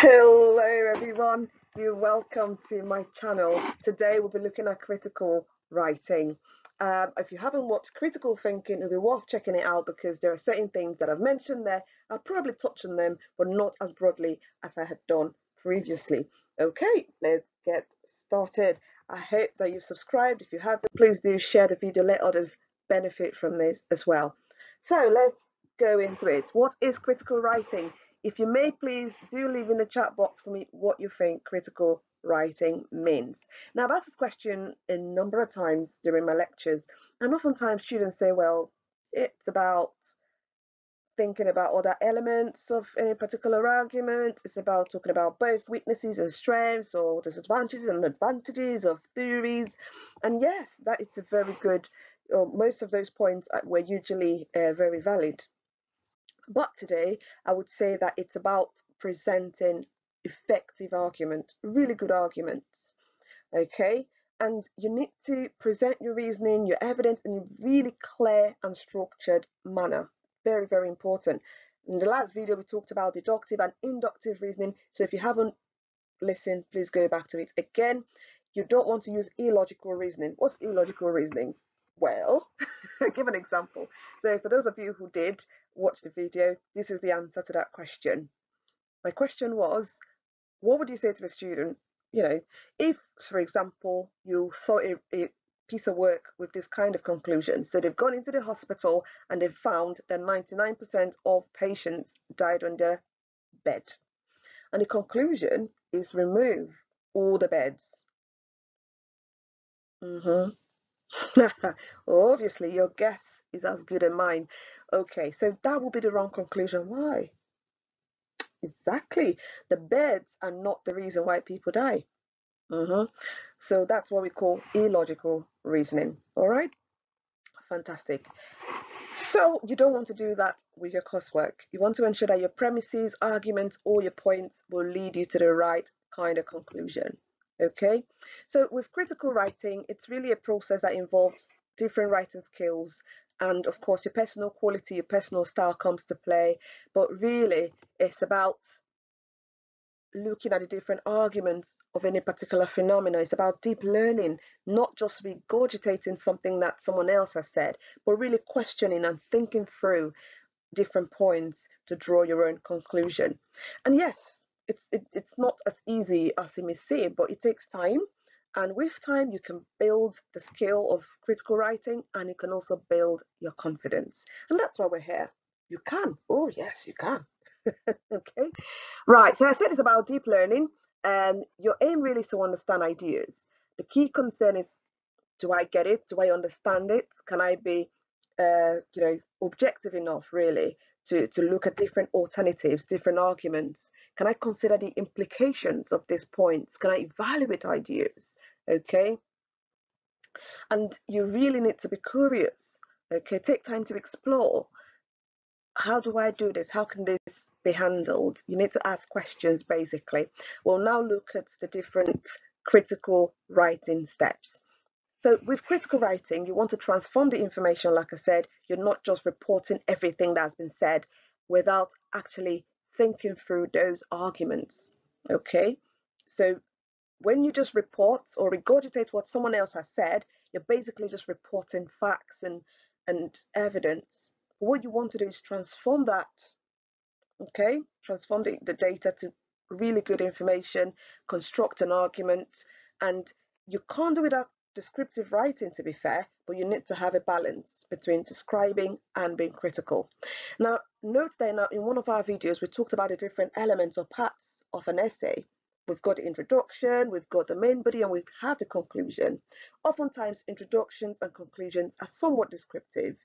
Hello everyone, you're welcome to my channel. Today we'll be looking at critical writing. If you haven't watched Critical Thinking, it'll be worth checking it out because there are certain things that I've mentioned there. I'll probably touch on them, but not as broadly as I had done previously. Okay, let's get started. I hope that you've subscribed. If you haven't, please do share the video, let others benefit from this as well. So let's go into it. What is critical writing? If you may, please do leave in the chat box for me what you think critical writing means. Now, I've asked this question a number of times during my lectures, and oftentimes students say, well, it's about thinking about other elements of any particular argument. It's about talking about both weaknesses and strengths, or disadvantages and advantages of theories. And yes, that is a very good, most of those points were usually very valid. But today, I would say that it's about presenting effective argument, really good arguments, okay? And you need to present your reasoning, your evidence in a really clear and structured manner. Very, very important. In the last video, we talked about deductive and inductive reasoning. So if you haven't listened, please go back to it again. You don't want to use illogical reasoning. What's illogical reasoning? Well, I'll give an example. So for those of you who did watch the video, this is the answer to that question. My question was, what would you say to a student, if, for example, you saw a piece of work with this kind of conclusion. So they've gone into the hospital and they've found that 99% of patients died on their bed. And the conclusion is remove all the beds. Obviously, your guess is as good as mine. Okay, so that will be the wrong conclusion. Why? Exactly. The beds are not the reason why people die. So that's what we call illogical reasoning. All right? Fantastic. So you don't want to do that with your coursework. You want to ensure that your premises, arguments, or your points will lead you to the right kind of conclusion. Okay, so with critical writing, it's really a process that involves different writing skills, and of course your personal quality, your personal style comes to play, but really it's about looking at the different arguments of any particular phenomena. It's about deep learning, not just regurgitating something that someone else has said, but really questioning and thinking through different points to draw your own conclusion. And yes, it's not as easy as it may seem, but it takes time. And with time, you can build the skill of critical writing, and you can also build your confidence. And that's why we're here. You can. Oh, yes, you can. Okay. Right. So I said it's about deep learning, and your aim really is to understand ideas. The key concern is, do I get it? Do I understand it? Can I be objective enough really to look at different alternatives, different arguments? Can I consider the implications of these points? Can I evaluate ideas? Okay. And you really need to be curious. Okay, take time to explore. How do I do this? How can this be handled? You need to ask questions basically. We'll now look at the different critical writing steps. So with critical writing, you want to transform the information. Like I said, you're not just reporting everything that's been said without actually thinking through those arguments. Okay, so when you just report or regurgitate what someone else has said, you're basically just reporting facts and evidence. But what you want to do is transform that. Okay, transform the data to really good information, construct an argument, and you can't do it without descriptive writing, to be fair, but you need to have a balance between describing and being critical. Now, note that in one of our videos, we talked about the different elements or parts of an essay. We've got the introduction, we've got the main body, and we have the conclusion. Oftentimes, introductions and conclusions are somewhat descriptive,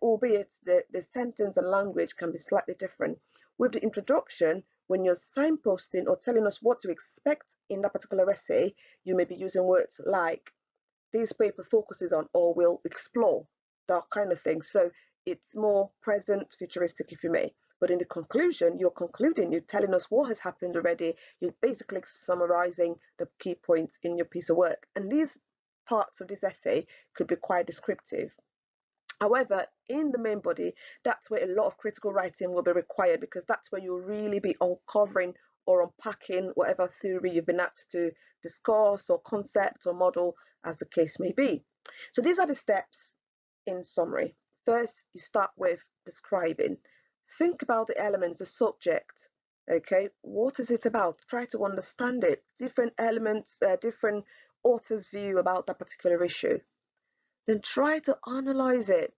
albeit the sentence and language can be slightly different. With the introduction, when you're signposting or telling us what to expect in that particular essay, you may be using words like, this paper focuses on or will explore, that kind of thing. So it's more present, futuristic, if you may. But in the conclusion, you're concluding, you're telling us what has happened already. You're basically summarizing the key points in your piece of work. And these parts of this essay could be quite descriptive. However, in the main body, that's where a lot of critical writing will be required, because that's where you'll really be uncovering or unpacking whatever theory you've been asked to discuss or concept or model, as the case may be. So these are the steps in summary. First, you start with describing. Think about the elements, the subject. Okay, what is it about? Try to understand it. Different elements, different author's view about that particular issue. Then try to analyze it.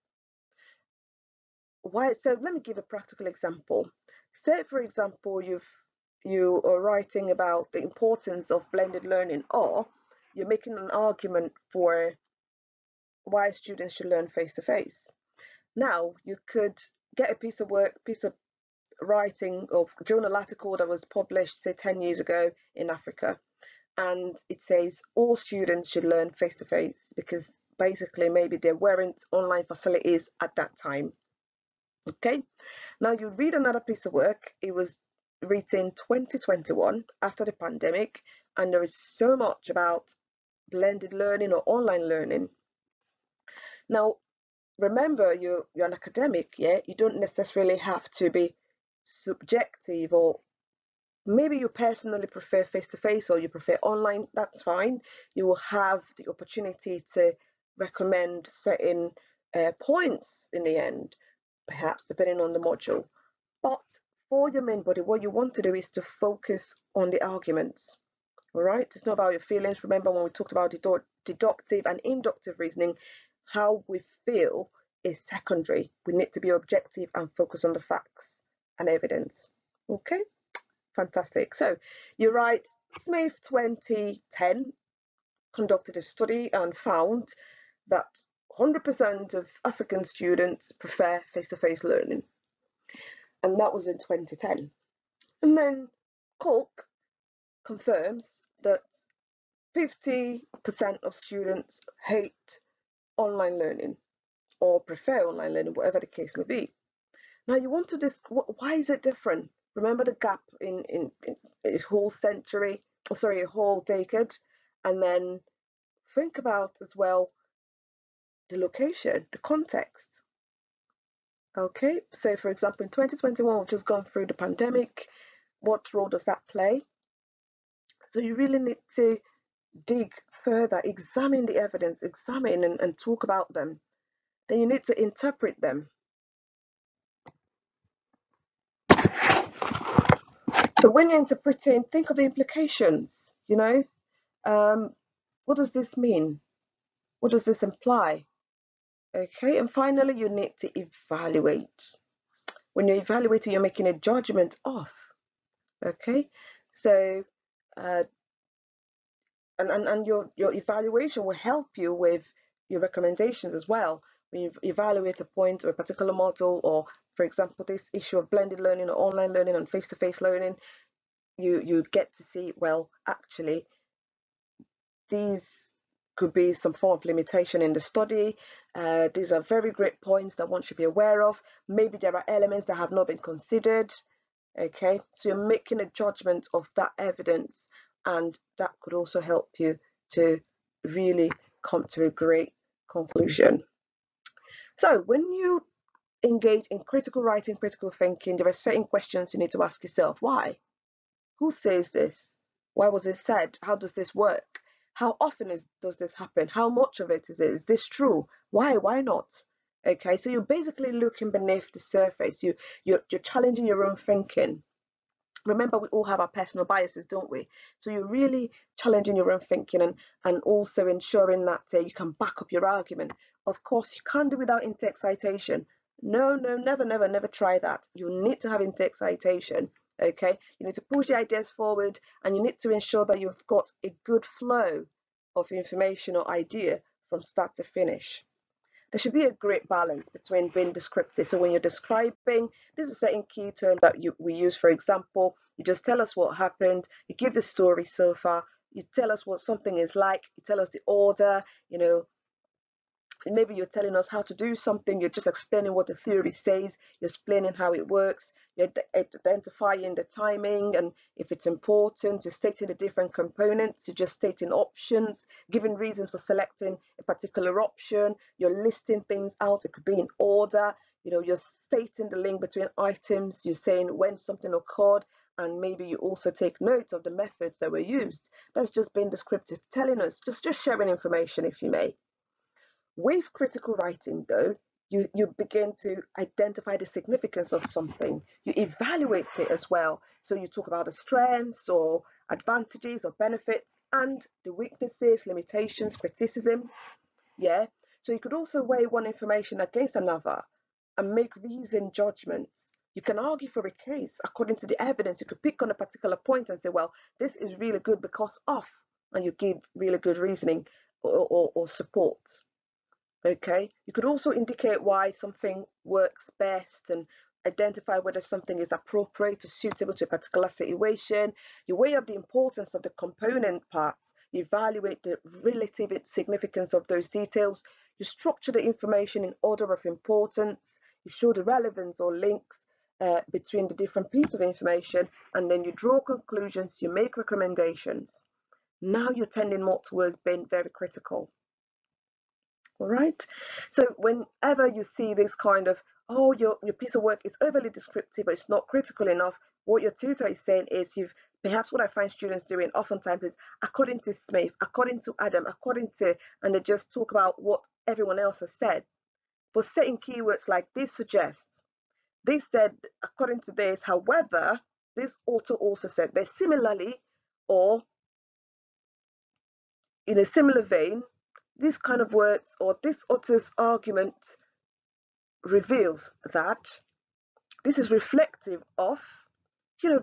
Why? So let me give a practical example. Say, for example, you are writing about the importance of blended learning, or you're making an argument for why students should learn face to face. Now, you could get a piece of writing or journal article that was published, say, 10 years ago in Africa, and it says all students should learn face to face because basically maybe there weren't online facilities at that time. Okay, now you read another piece of work. It was written 2021 after the pandemic, and there is so much about blended learning or online learning. Now, remember, you're an academic, yeah? You don't necessarily have to be subjective, or maybe you personally prefer face-to-face or you prefer online. That's fine. You will have the opportunity to recommend certain points in the end, perhaps depending on the module. But for your main body, what you want to do is to focus on the arguments. All right, it's not about your feelings. Remember when we talked about deductive and inductive reasoning, how we feel is secondary. We need to be objective and focus on the facts and evidence. Okay, fantastic. So you write, Smith 2010 conducted a study and found that 100% of African students prefer face-to-face learning, and that was in 2010. And then Kolk confirms that 50% of students hate online learning or prefer online learning, whatever the case may be. Now you want to why is it different? Remember the gap in a whole century, sorry, a whole decade, and then think about as well the location, the context. Okay, so for example, in 2021, we've just gone through the pandemic. What role does that play? So you really need to dig further, examine the evidence, examine and talk about them. Then you need to interpret them. So when you're interpreting, think of the implications, what does this mean? What does this imply? Okay, and finally, you need to evaluate. When you're evaluating, you're making a judgment of. Okay, so and your evaluation will help you with your recommendations as well. When you evaluate a point or a particular model, or for example, this issue of blended learning or online learning and face-to-face learning, you get to see, well, actually, these could be some form of limitation in the study. These are very great points that one should be aware of. Maybe there are elements that have not been considered. Okay, so you're making a judgment of that evidence, and that could also help you to really come to a great conclusion. So when you engage in critical writing, critical thinking, there are certain questions you need to ask yourself. Why? Who says this? Why was it said? How does this work? How often does this happen? How much of it is it? Is this true? Why? Why not? Okay, so you're basically looking beneath the surface. You're challenging your own thinking. Remember, we all have our personal biases, don't we? So you're really challenging your own thinking and also ensuring that you can back up your argument. Of course, you can't do without in-text citation. No, never try that. You need to have in-text citation. Okay, you need to push the ideas forward, and you need to ensure that you've got a good flow of information or idea from start to finish. There should be a great balance between being descriptive. So when you're describing, there's a certain key term that we use. For example, you just tell us what happened, you give the story so far, you tell us what something is like, you tell us the order, maybe you're telling us how to do something, you're just explaining what the theory says, you're explaining how it works, you're identifying the timing and if it's important, you're stating the different components, you're just stating options, giving reasons for selecting a particular option, you're listing things out, it could be in order, you're stating the link between items, you're saying when something occurred, and maybe you also take notes of the methods that were used. That's just being descriptive, telling us, just sharing information, if you may. With critical writing, though, you begin to identify the significance of something. You evaluate it as well. So you talk about the strengths or advantages or benefits and the weaknesses, limitations, criticisms. Yeah. So you could also weigh one information against another and make reasoned judgments. You can argue for a case according to the evidence. You could pick on a particular point and say, well, this is really good because of, and you give really good reasoning or support. Okay, you could also indicate why something works best and identify whether something is appropriate or suitable to a particular situation. You weigh up the importance of the component parts, you evaluate the relative significance of those details, you structure the information in order of importance, you show the relevance or links between the different pieces of information, and then you draw conclusions, you make recommendations. Now you're tending more towards being very critical. All right. So whenever you see this kind of, oh, your piece of work is overly descriptive, but it's not critical enough, what your tutor is saying is perhaps what I find students doing oftentimes is according to Smith, according to Adam, according to, and they just talk about what everyone else has said. But setting keywords like this suggests, they said according to this, however, this author also said they similarly, or in a similar vein, these kind of words or this author's argument reveals that this is reflective of,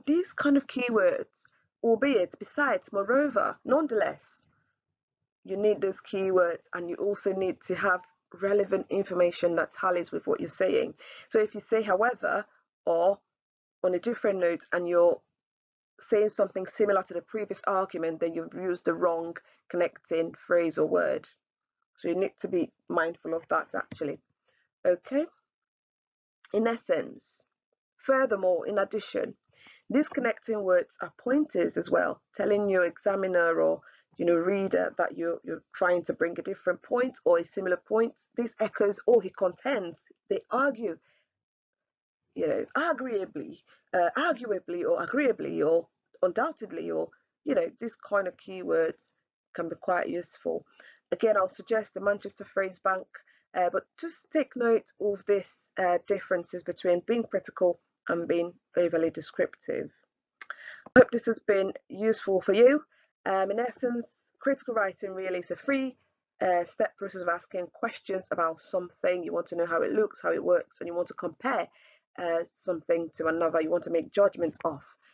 these kind of keywords, albeit besides, moreover, nonetheless, you need those keywords and you also need to have relevant information that tallies with what you're saying. So if you say however, or on a different note, and you're saying something similar to the previous argument, then you've used the wrong connecting phrase or word. So you need to be mindful of that actually. Okay. In essence, furthermore, in addition, these connecting words are pointers as well, telling your examiner or reader that you're trying to bring a different point or a similar point. This echoes or he contends. They argue, arguably or agreeably or undoubtedly, or these kind of keywords can be quite useful. Again, I'll suggest the Manchester Phrase Bank, but just take note of this differences between being critical and being overly descriptive. I hope this has been useful for you. In essence, critical writing really is a three-step process of asking questions about something. You want to know how it looks, how it works, and you want to compare something to another. You want to make judgments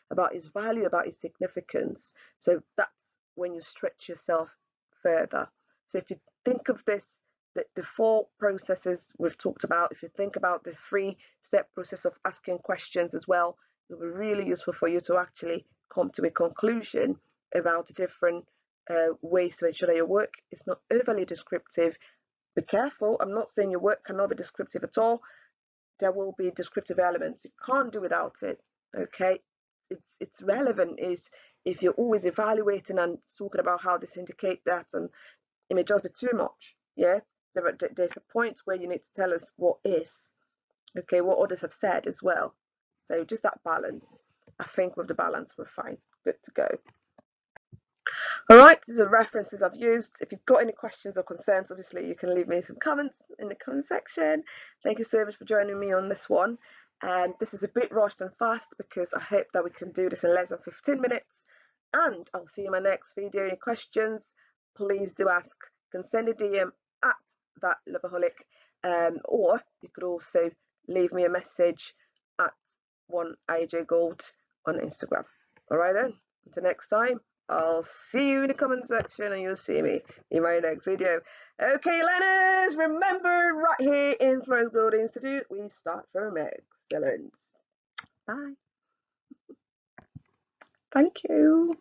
about its value, about its significance. So that's when you stretch yourself further. So if you think of this, the four processes we've talked about, if you think about the three-step process of asking questions as well, it will be really useful for you to actually come to a conclusion about the different ways to ensure that your work is not overly descriptive. Be careful, I'm not saying your work cannot be descriptive at all. There will be descriptive elements. You can't do without it. Okay, it's relevant is if you're always evaluating and talking about how this indicate that, and it may just be too much. Yeah, there's a point where you need to tell us what is, okay, what others have said as well. So just that balance. I think with the balance we're fine, good to go. All right, these are references I've used. If you've got any questions or concerns, obviously you can leave me some comments in the comment section. Thank you so much for joining me on this one. This is a bit rushed and fast because I hope that we can do this in less than 15 minutes. And I'll see you in my next video. Any questions, please do ask. You can send a DM at thatloveaholic, or you could also leave me a message at 1IJGold on Instagram. All right then, until next time. I'll see you in the comment section and you'll see me in my next video. Okay, learners, remember right here in Florence Gold Institute, we start from excellence. Bye. Thank you.